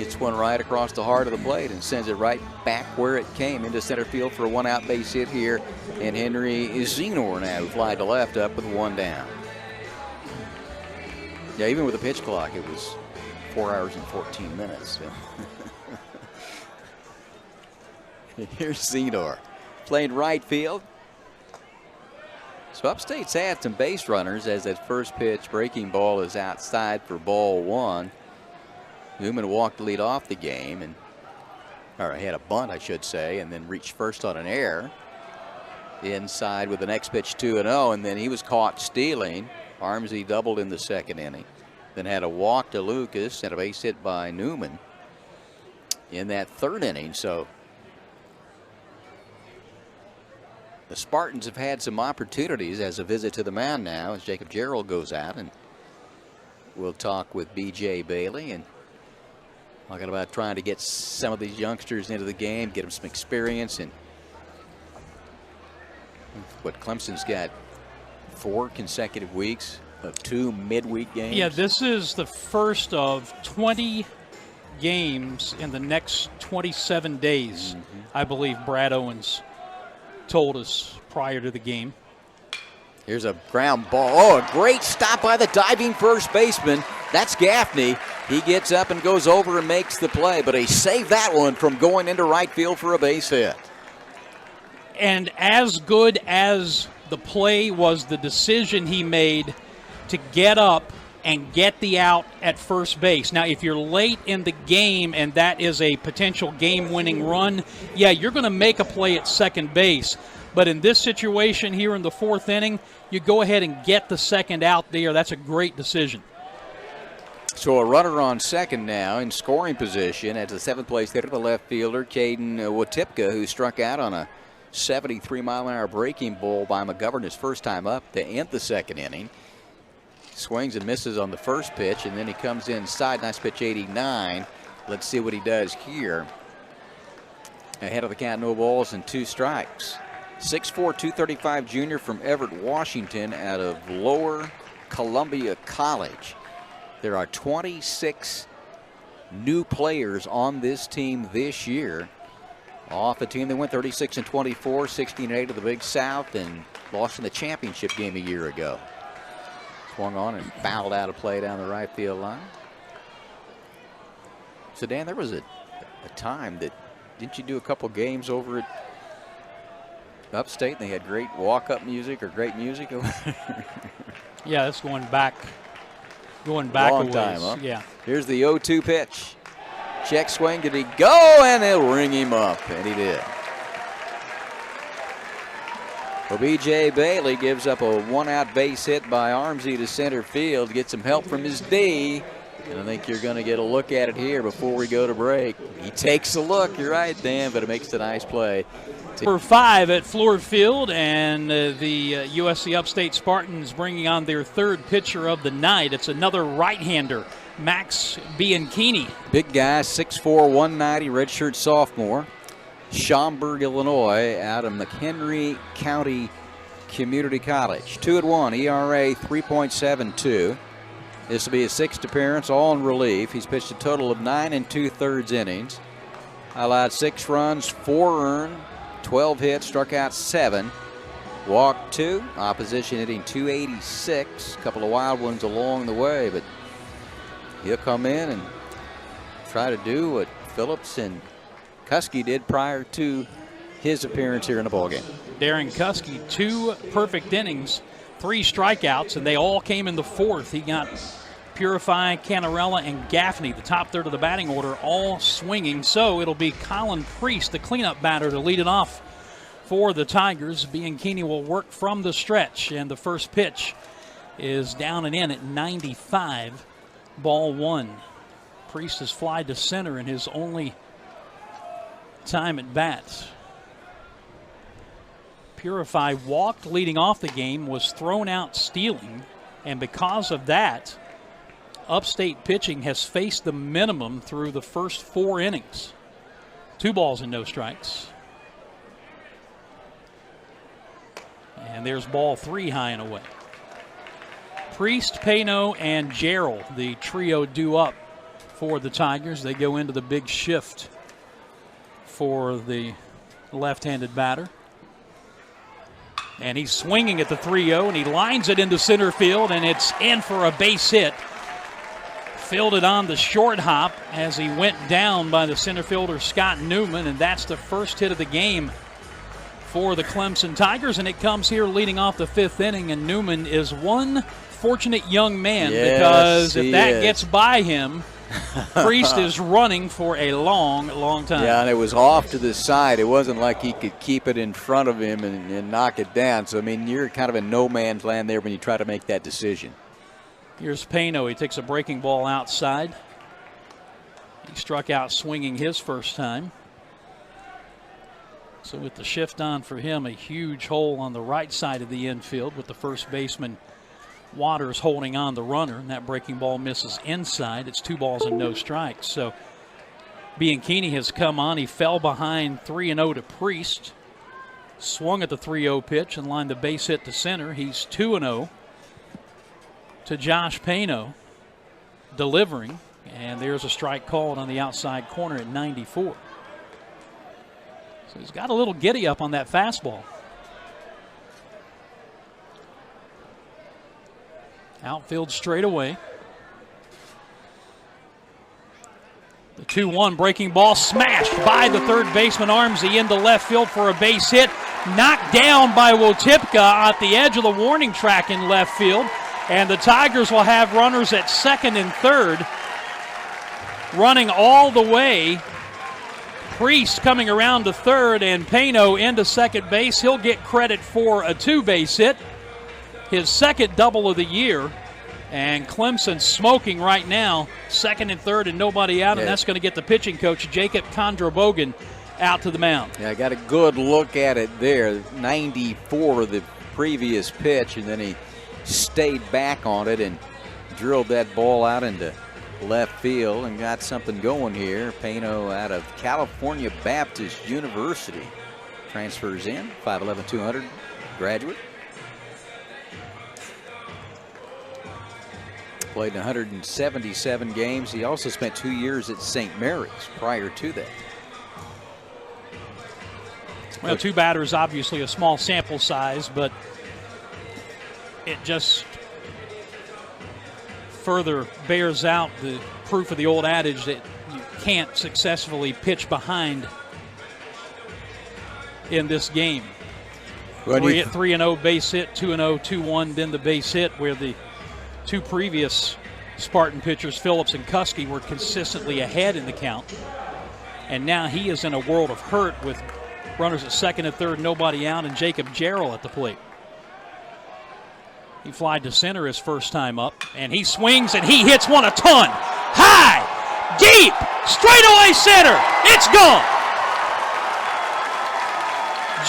Gets one right across the heart of the plate and sends it right back where it came into center field for a one-out base hit here. And Henry Zenor now who flied to left up with one down. Yeah, even with the pitch clock, it was 4 hours and 14 minutes. So. Here's Zenor playing right field. So Upstate's had some base runners as that first pitch breaking ball is outside for ball one. Newman walked to lead off the game, or had a bunt, I should say, and then reached first on an error. Inside with the next pitch 2-0, and then he was caught stealing. Armsy doubled in the second inning. Then had a walk to Lucas and a base hit by Newman in that third inning. So the Spartans have had some opportunities as a visit to the mound now as Jacob Gerald goes out, and we'll talk with B.J. Bailey and talking about trying to get some of these youngsters into the game, get them some experience. And what, Clemson's got 4 consecutive weeks of 2 midweek games. Yeah, this is the first of 20 games in the next 27 days, I believe Brad Owens told us prior to the game. Here's a ground ball. Oh, a great stop by the diving first baseman. That's Gaffney. He gets up and goes over and makes the play, but he saved that one from going into right field for a base hit. And as good as the play was, the decision he made to get up and get the out at first base. Now, if you're late in the game and that is a potential game-winning run, yeah, you're going to make a play at second base. But in this situation here in the 4th inning, you go ahead and get the second out there. That's a great decision. So a runner on second now in scoring position at the 7th place hitter, the left fielder, Caden Watipka, who struck out on a 73-mile-an-hour breaking ball by McGovern his first time up to end the second inning. Swings and misses on the first pitch, and then he comes inside. Nice pitch, 89. Let's see what he does here. Ahead of the count, no balls and 2 strikes. 6'4", 235 junior from Everett, Washington, out of Lower Columbia College. There are 26 new players on this team this year. Off a team that went 36-24, 16-8 to the Big South, and lost in the championship game a year ago. Swung on and fouled out a play down the right field line. So, Dan, there was a time that, didn't you do a couple games over at Upstate, and they had great walk-up music or great music? Yeah, that's going back Long a ways. time, huh? Yeah. Here's the 0-2 pitch. Check swing, did he go? And they'll ring him up, and he did. Well, B.J. Bailey gives up a one-out base hit by Armsy to center field, gets some help from his D, and I think you're going to get a look at it here before we go to break. He takes a look, you're right, Dan, but it makes a nice play. For 5 at Fluor Field, and the USC Upstate Spartans bringing on their 3rd pitcher of the night. It's another right-hander, Max Bianchini. Big guy, 6'4", 190, redshirt sophomore. Schaumburg, Illinois, out of McHenry County Community College. 2-1, ERA 3.72. This will be his 6th appearance, all in relief. He's pitched a total of 9 2/3 innings. Allowed 6 runs, 4 earned, 12 hits, struck out 7. Walked 2, opposition hitting 286. A couple of wild ones along the way, but he'll come in and try to do what Phillips and Kuski did prior to his appearance here in the ballgame. Darren Kuski, 2 perfect innings, 3 strikeouts, and they all came in the 4th. He got Purify, Canarella, and Gaffney, the top third of the batting order, all swinging. So it'll be Colin Priest, the cleanup batter, to lead it off for the Tigers. Bianchini will work from the stretch, and the first pitch is down and in at 95, ball 1. Priest has flied to center in his only time at bat. Purify walked leading off the game, was thrown out stealing, and because of that, Upstate pitching has faced the minimum through the first 4 innings. 2 balls and no strikes. And there's ball 3 high and away. Priest, Payno, and Gerald, the trio due up for the Tigers. They go into the big shift for the left-handed batter. And he's swinging at the 3-0, and he lines it into center field, and it's in for a base hit. Fielded on the short hop as he went down by the center fielder Scott Newman, and that's the first hit of the game for the Clemson Tigers, and it comes here leading off the 5th inning, and Newman is one fortunate young man, because if that gets by him, Priest is running for a long, long time. Yeah, and it was off to the side. It wasn't like he could keep it in front of him and knock it down. So, I mean, you're kind of in no man's land there when you try to make that decision. Here's Pano. He takes a breaking ball outside. He struck out swinging his first time. So with the shift on for him, a huge hole on the right side of the infield with the first baseman Waters holding on the runner, and that breaking ball misses inside. It's 2 balls and no strikes. So Bianchini has come on. He fell behind 3-0 to Priest. Swung at the 3-0 pitch and lined the base hit to center. He's 2-0 to Josh Pano, delivering. And there's a strike called on the outside corner at 94. So he's got a little giddy up on that fastball. Outfield straight away. The 2-1 breaking ball smashed by the third baseman Armsy into left field for a base hit. Knocked down by Wotipka at the edge of the warning track in left field. And the Tigers will have runners at second and third. Running all the way. Priest coming around to third, and Pano into second base. He'll get credit for a 2-base hit, his second double of the year. And Clemson smoking right now, second and third and nobody out, and that's going to get the pitching coach, Jacob Kondrabogen, out to the mound. Yeah, I got a good look at it there. 94 the previous pitch, and then he stayed back on it and drilled that ball out into left field and got something going here. Pano out of California Baptist University transfers in, 5'11", 200 graduate. Played in 177 games. He also spent 2 years at St. Mary's prior to that. Well, 2 batters, obviously a small sample size, but it just further bears out the proof of the old adage that you can't successfully pitch behind in this game. 3-0 base hit, 2-0, 2-1, then the base hit, where the 2 previous Spartan pitchers, Phillips and Kuski, were consistently ahead in the count. And now he is in a world of hurt with runners at second and third, nobody out, and Jacob Jarrell at the plate. He flied to center his first time up, and he swings and he hits one a ton. High, deep, straightaway center. It's gone.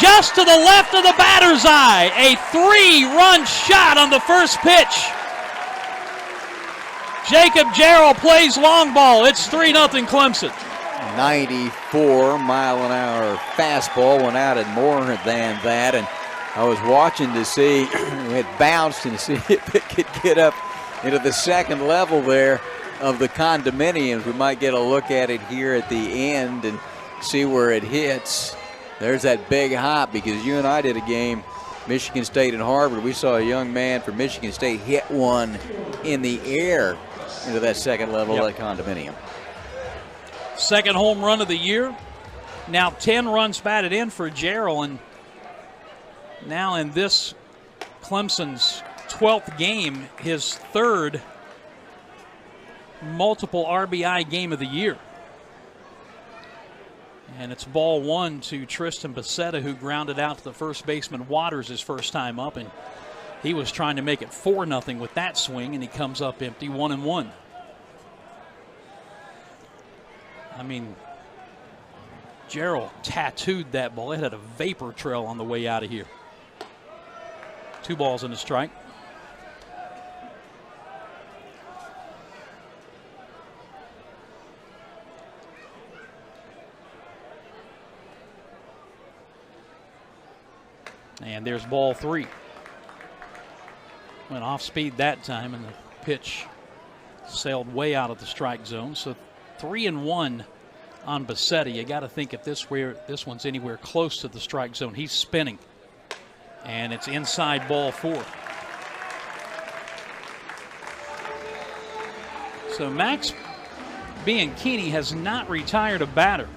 Just to the left of the batter's eye, a 3-run shot on the first pitch. Jacob Jarrell plays long ball. It's 3-0 Clemson. 94-mile-an-hour fastball went out at more than that, and I was watching to see it bounced and see if it could get up into the second level there of the condominiums. We might get a look at it here at the end and see where it hits. There's that big hop, because you and I did a game, Michigan State and Harvard. We saw a young man from Michigan State hit one in the air into that second level of that condominium. Second home run of the year. Now 10 runs batted in for Jarrell, and now in this Clemson's 12th game, his third multiple RBI game of the year. And it's ball 1 to Tristan Becerra, who grounded out to the first baseman Waters his first time up, and he was trying to make it 4-0 with that swing, and he comes up empty, 1-1. I mean, Jarrell tattooed that ball. It had a vapor trail on the way out of here. 2 balls and a strike. And there's ball 3. Went off speed that time, and the pitch sailed way out of the strike zone. So 3-1 on Becerra. You got to think if this one's anywhere close to the strike zone, he's spinning. And it's inside ball 4. So Max Bianchini has not retired a batter.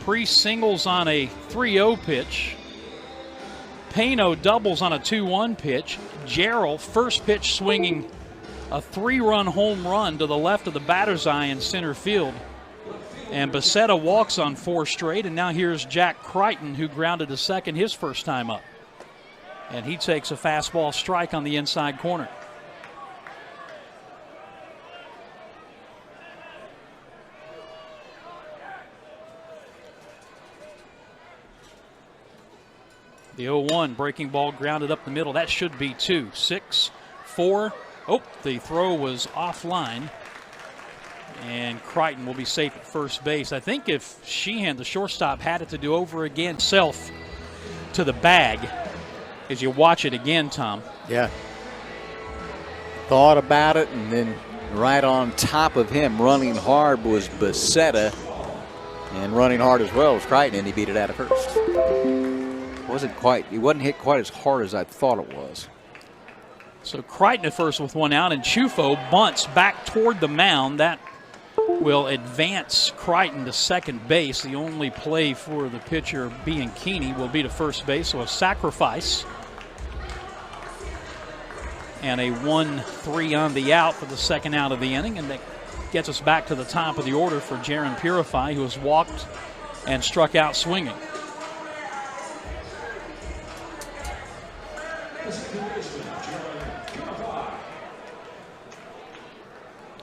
Priest singles on a 3-0 pitch. Pano doubles on a 2-1 pitch. Jarrell, first pitch swinging a 3-run home run to the left of the batter's eye in center field. And Becerra walks on 4 straight, and now here's Jack Crichton, who grounded to second his first time up. And he takes a fastball strike on the inside corner. The 0-1 breaking ball grounded up the middle. That should be 2. 6, 4. Oh, the throw was offline. And Crichton will be safe at first base. I think if Sheehan, the shortstop, had it to do over again, self to the bag as you watch it again, Tom. Yeah. Thought about it, and then right on top of him running hard was Becerra. And running hard as well was Crichton, and he beat it out of first. He wasn't hit quite as hard as I thought it was. So Crichton at first with 1 out, and Chufo bunts back toward the mound. That will advance Crichton to second base. The only play for the pitcher, Bianchini, will be to first base, so a sacrifice. And a 1-3 on the out for the second out of the inning, and that gets us back to the top of the order for Jaron Purify, who has walked and struck out swinging.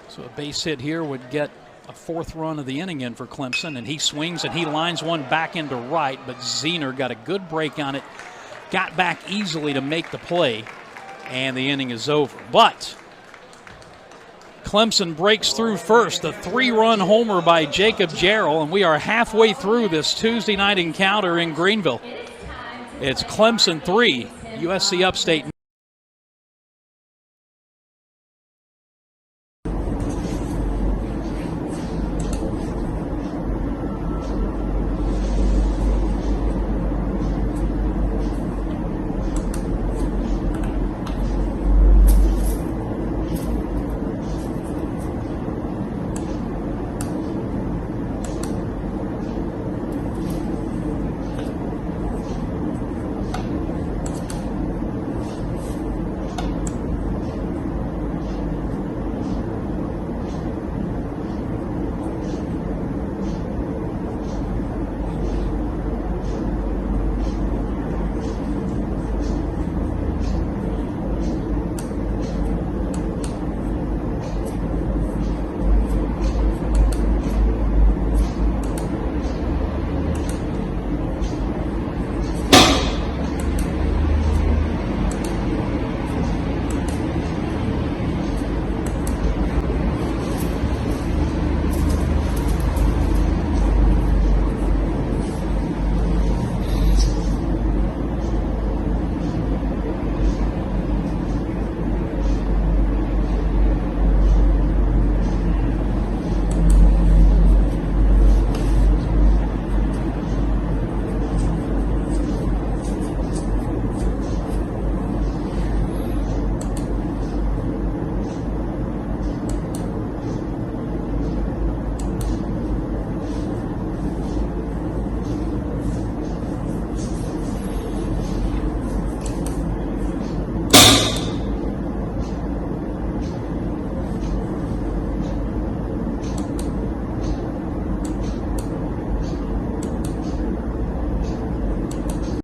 So a base hit here would get a 4th run of the inning in for Clemson, and he swings and he lines one back into right, but Zener got a good break on it, got back easily to make the play, and the inning is over. But Clemson breaks through first, a 3-run homer by Jacob Jarrell, and we are halfway through this Tuesday night encounter in Greenville. It's Clemson 3, USC Upstate